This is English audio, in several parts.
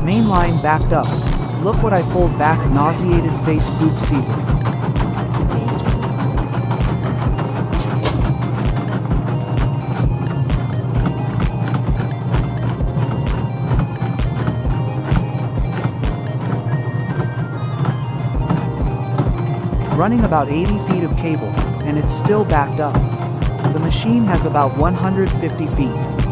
Main line backed up. Look what I pulled back, nauseated face poop seated. Running about 80 feet of cable, and it's still backed up. The machine has about 150 feet.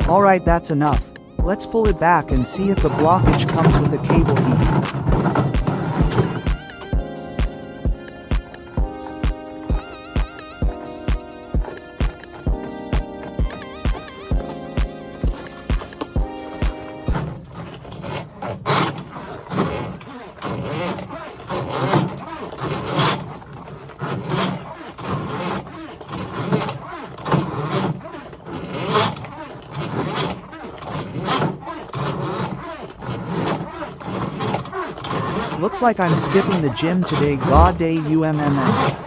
Alright, that's enough. Let's pull it back and see if the blockage comes with the cable heat. Looks like I'm skipping the gym today. God day UMMM.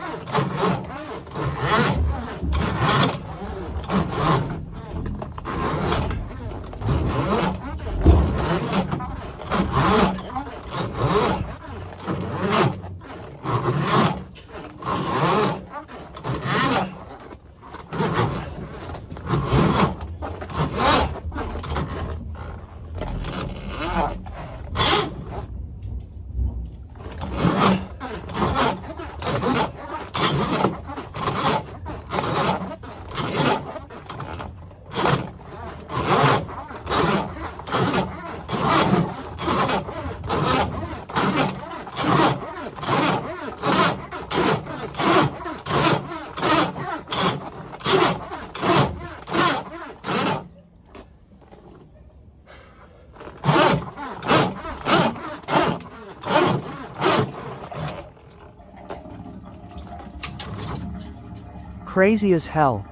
Crazy as hell.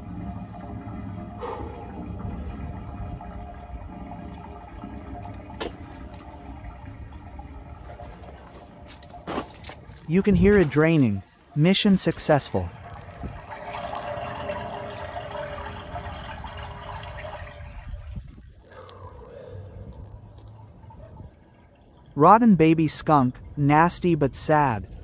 You can hear it draining. Mission successful. Rotten baby skunk, nasty but sad.